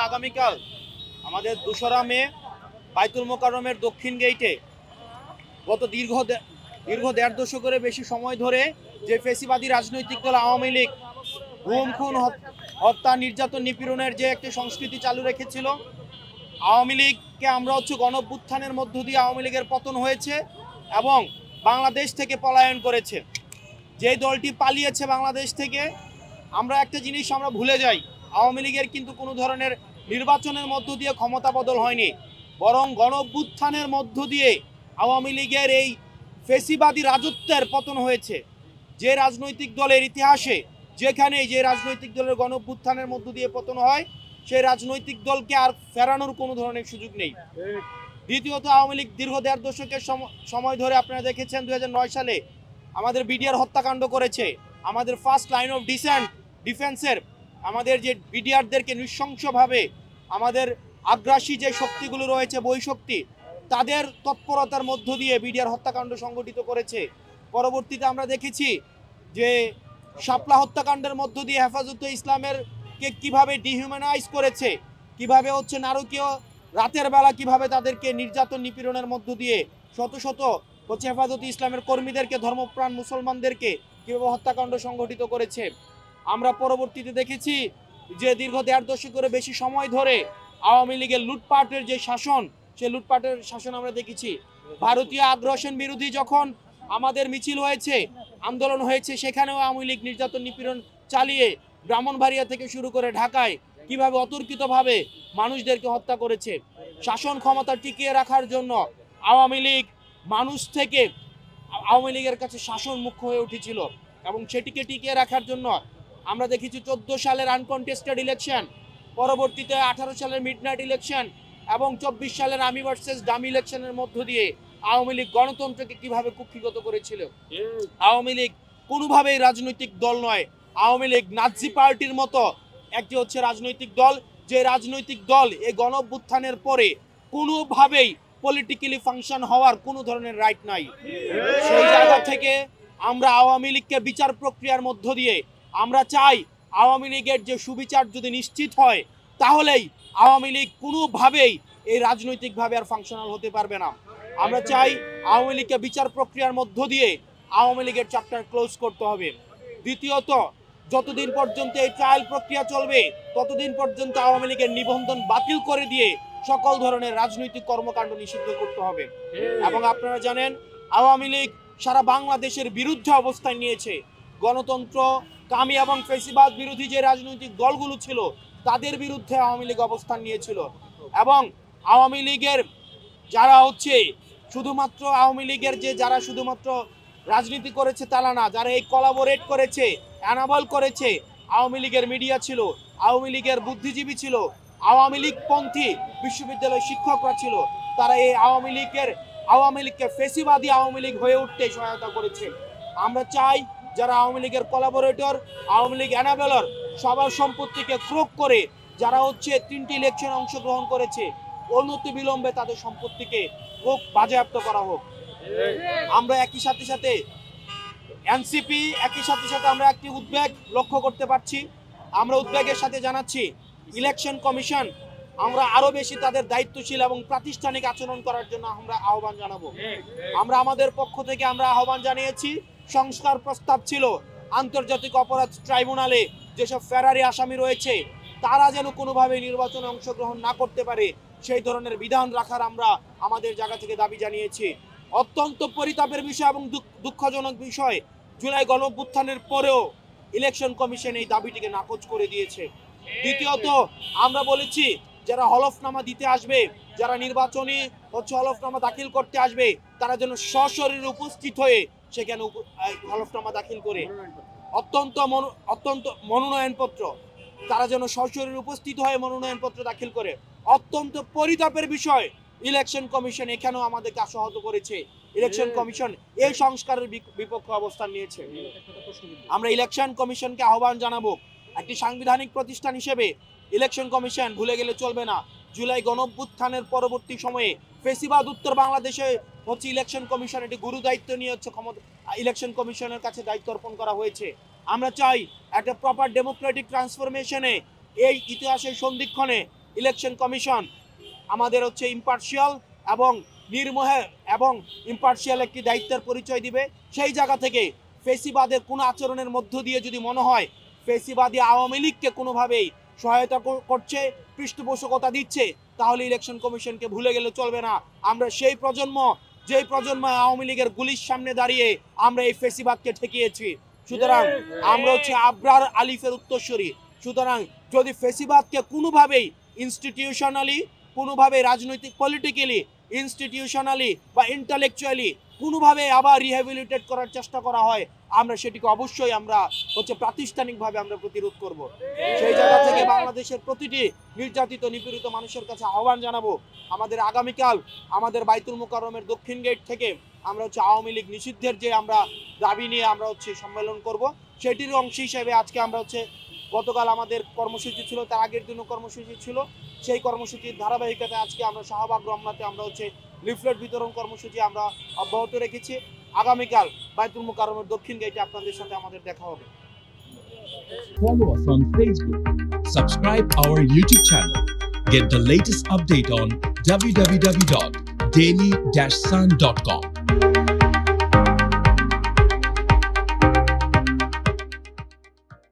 আগামীকাল আমাদের 2রা মে বাইতুল মোকাররমের দক্ষিণ গেইটে গত দীর্ঘ 1.5 দশকের বেশি সময় ধরে যে ফেসিবাদী রাজনৈতিক দল আওয়ামী লীগ গুম খুন হত্যা নির্যাতন নিপীড়নের যে একটি সংস্কৃতি চালু রেখেছিল, আওয়ামী লীগকে আমরা গণঅভ্যুত্থানের মধ্য দিয়ে আওয়ামী লীগের পতন হয়েছে এবং বাংলাদেশ থেকে পলায়ন করেছে। যে দলটি পালিয়েছে বাংলাদেশ থেকে, আমরা একটা জিনিস আমরা ভুলে যাই, আওয়ামী লীগের কিন্তু কোনো ধরনের নির্বাচনের মধ্য দিয়ে ক্ষমতা বদল হয়নি, বরং গণঅভ্যুত্থানের মধ্য দিয়ে আওয়ামী লীগের এই ফেসিবাদী রাজত্বের পতন হয়েছে। যে রাজনৈতিক দলের ইতিহাসে যেখানে যে রাজনৈতিক দলের গণঅভ্যুত্থানের মধ্য দিয়ে পতন হয়, সেই রাজনৈতিক দলকে আর ফেরানোর কোনো ধরনের সুযোগ নেই। দ্বিতীয়ত, আওয়ামী লীগ দীর্ঘ 1.5 দশকের সময় ধরে আপনারা দেখেছেন 2009 সালে আমাদের বিডিআর হত্যাকাণ্ড করেছে। আমাদের ফার্স্ট লাইন অফ ডিফেন্সের আমাদের যে বিডিআরদেরকে নৃশংসভাবে আমাদের আগ্রাসী যে শক্তিগুলো রয়েছে, বহিঃশক্তি, তাদের তৎপরতার মধ্য দিয়ে বিডিআর হত্যাকাণ্ড সংগঠিত করেছে। পরবর্তীতে আমরা দেখেছি যে শাপলা হত্যাকাণ্ডের মধ্য দিয়ে হেফাজতে ইসলামের কে কিভাবে ডিহিউম্যানাইজ করেছে, কিভাবে নারকীয় রাতের বেলা কিভাবে তাদেরকে নির্যাতন নিপীড়নের মধ্য দিয়ে শত শত হেফাজতে ইসলামের কর্মীদেরকে, ধর্মপ্রাণ মুসলমানদেরকে কিভাবে হত্যাকাণ্ড সংগঠিত করেছে। আমরা পরবর্তীতে দেখেছি যে দীর্ঘ 1.5 দশকের বেশি সময় ধরে আওয়ামী লীগের লুটপাটের যে শাসন, সেই লুটপাটের শাসন আমরা দেখেছি। ভারতীয় আগ্রাসন বিরোধী যখন আমাদের মিছিল হয়েছে, আন্দোলন হয়েছে, সেখানেও আওয়ামী লীগ নির্যাতন নিপীড়ন চালিয়ে ব্রাহ্মণবাড়িয়া থেকে শুরু করে ঢাকায় কিভাবে অতর্কিতভাবে মানুষদেরকে হত্যা করেছে। শাসন ক্ষমতা টিকিয়ে রাখার জন্য আওয়ামী লীগ মানুষ থেকে আওয়ামী লীগের কাছে শাসন মুখ্য হয়ে উঠেছিল এবং সেটিকে টিকিয়ে রাখার জন্য আমরা দেখেছি 14 সালের আনকনটেস্টেড ইলেকশন, পরবর্তীতে 18 সালের মিডনাইট ইলেকশন এবং 24 সালের আর্মি ভার্সেস ডামি ইলেকশনের মধ্য দিয়ে আওয়ামী লীগ গণতন্ত্রকে কিভাবে কুক্ষিগত করেছিল। আওয়ামী লীগ কোনোভাবেই রাজনৈতিক দল নয়। আওয়ামী লীগ নাৎসি পার্টির মতো একটি রাজনৈতিক দল, যে রাজনৈতিক দল এই গণঅভ্যুত্থানের পরে কোনোভাবেই পলিটিক্যালি ফাংশন হওয়ার কোনো ধরনের রাইট নাই। সেই জায়গা থেকে আমরা আওয়ামী লীগকে বিচার প্রক্রিয়ার মধ্য দিয়ে আমরা চাই, আওয়ামী লীগের যে সুবিচার যদি নিশ্চিত হয়, তাহলেই আওয়ামী লীগ কোনোভাবেই এই রাজনৈতিকভাবে আর ফাংশনাল হতে পারবে না। আমরা চাই আওয়ামী লীগকে বিচার প্রক্রিয়ার মধ্য দিয়ে আওয়ামী লীগের চ্যাপ্টার ক্লোজ করতে হবে। দ্বিতীয়ত, যতদিন পর্যন্ত এই ট্রায়াল প্রক্রিয়া চলবে, ততদিন পর্যন্ত আওয়ামী লীগের নিবন্ধন বাতিল করে দিয়ে সকল ধরনের রাজনৈতিক কর্মকাণ্ড নিষিদ্ধ করতে হবে। এবং আপনারা জানেন, আওয়ামী লীগ সারা বাংলাদেশের বিরুদ্ধে অবস্থান নিয়েছে। গণতন্ত্র কামি এবং ফেসিবাদ বিরোধী যে রাজনৈতিক দলগুলো ছিল, তাদের বিরুদ্ধে আওয়ামী লীগ অবস্থান নিয়েছিল। এবং আওয়ামী লীগের যারা শুধুমাত্র আওয়ামী লীগের যারা শুধুমাত্র রাজনীতি করেছে তারা না, যারা এই কোলাবোরেট করেছে, অ্যানাবল করেছে, আওয়ামী লীগের মিডিয়া ছিল, আওয়ামী লীগের বুদ্ধিজীবী ছিল, আওয়ামী লীগ পন্থী বিশ্ববিদ্যালয়ের শিক্ষকরা ছিল, তারা এই আওয়ামী লীগকে ফেসিবাদী আওয়ামী লীগ হয়ে উঠতে সহায়তা করেছে। আমরা চাই যারা আওয়ামী লীগের কোলাবোরেটর, আওয়ামী লীগ অ্যানাবেলর, সবার সম্পত্তিকে ক্রোক করে যারা 3টি ইলেকশনে অংশগ্রহণ করেছে, অনতি বিলম্বে তাদের সম্পত্তিকে বাজেয়াপ্ত করা হোক। আমরা একই সাথে এনসিপি আমরা একটি উদ্বেগ লক্ষ্য করতে পারছি। আমরা উদ্বেগের সাথে জানাচ্ছি, ইলেকশন কমিশন আমরা আরো বেশি তাদের দায়িত্বশীল এবং প্রাতিষ্ঠানিক আচরণ করার জন্য আমরা আহ্বান জানাবো। আমরা আমাদের পক্ষ থেকে আমরা আহ্বান জানিয়েছি, সংস্কার প্রস্তাব ছিল আন্তর্জাতিক অপরাধ ট্রাইব্যুনালে যেসব ফেরারি আসামি রয়েছে, তারা যেন কোনোভাবে নির্বাচনে অংশগ্রহণ না করতে পারে, সেই ধরনের বিধান রাখার আমরা আমাদের জায়গা থেকে দাবি জানিয়েছি। অত্যন্ত পরিতাপের বিষয় এবং দুঃখজনক বিষয়, জুলাই গণঅভ্যুত্থানের পরেও ইলেকশন কমিশন এই দাবিটিকে নাকচ করে দিয়েছে। দ্বিতীয়ত, আমরা বলেছি যারা হলফনামা দিতে আসবে, যারা নির্বাচনী হলফনামা দাখিল করতে আসবে, তারা যেন সশরীরে উপস্থিত হয়ে সেখানে হলফনামা দাখিল করে, অত্যন্ত মনোনয়নপত্র, তারা যেন সশরীরে উপস্থিত হয়ে মনোনয়নপত্র দাখিল করে। অত্যন্ত পরিতাপের বিষয়, ইলেকশন কমিশন এখানেও আমাদেরকে আশাহত করেছে। ইলেকশন কমিশন এই সংস্কারের বিপক্ষে অবস্থান নিয়েছে। আমরা ইলেকশন কমিশনকে আহ্বান জানাবো, একটি সাংবিধানিক প্রতিষ্ঠান হিসেবে ইলেকশন কমিশন ভুলে গেলে চলবে না। জুলাই গণঅভ্যুত্থানের পরবর্তী সময়ে ফেসিবাদ উত্তর বাংলাদেশে ইলেকশন কমিশন একটি গুরু দায়িত্ব নিয়ে ইলেকশন কমিশনের কাছে দায়িত্ব অর্পণ করা হয়েছে। আমরা চাই একটা প্রপার ডেমোক্রেটিক ট্রান্সফরমেশনে, এই ইতিহাসের সন্ধিক্ষণে ইলেকশন কমিশন আমাদের হচ্ছে ইম্পার্শিয়াল এবং নির্মোহে এবং ইম্পার্শিয়াল একটি দায়িত্বের পরিচয় দিবে। সেই জায়গা থেকে ফেসিবাদের কোনো আচরণের মধ্য দিয়ে যদি মনে হয় ফেসিবাদী আওয়ামী লীগকে কোনোভাবেই সহায়তা করছে, পৃষ্ঠপোষকতা দিচ্ছে, তাহলে ইলেকশন কমিশনকে ভুলে গেলে চলবে না। আমরা সেই প্রজন্ম, যেই প্রজন্ম আওয়ামী লীগের গুলির সামনে দাঁড়িয়ে আমরা এই ফেসিবাদকে ঠেকিয়েছি। সুতরাং আমরা হচ্ছে আবরার আলিফের উত্তরসূরি। সুতরাং যদি ফেসিবাদকে কোনোভাবেই ইনস্টিটিউশনালি, কোনোভাবে রাজনৈতিক পলিটিক্যালি, ইনস্টিটিউশনালি বা ইন্টালেকচুয়ালি কোনোভাবে আবার রিহ্যাবিলিটেট করার চেষ্টা করা হয়, আমরা সেটিকে অবশ্যই আমরা হচ্ছে প্রাতিষ্ঠানিকভাবে আমরা প্রতিরোধ করব। সেই জায়গা থেকে বাংলাদেশের প্রতিটি নির্যাতিত নিপীড়িত মানুষের কাছে আহ্বান জানাবো, আমাদের আগামীকাল আমাদের বাইতুল মোকাররমের দক্ষিণ গেট থেকে আমরা হচ্ছে আওয়ামী লীগ নিষিদ্ধের যে আমরা দাবি নিয়ে আমরা হচ্ছে সম্মেলন করব, সেটির অংশ হিসেবে আজকে আমরা হচ্ছে গতকাল আমাদের কর্মসূচি ছিল, তার আগের দিনও কর্মসূচি ছিল, সেই কর্মসূচির ধারাবাহিকতায় আজকে আমরা শাহবাগ রমনাতে আমরা হচ্ছে লিফলেট বিতরণ কর্মসূচি আমরা অব্যাহত রেখেছি। আগামীকাল বাইতুল মোকাররমের দক্ষিণ গেটে আপনাদের সাথে আমাদের দেখা হবে। Follow us on Facebook. Subscribe our YouTube channel. Get the latest update on www.daily-sun.com.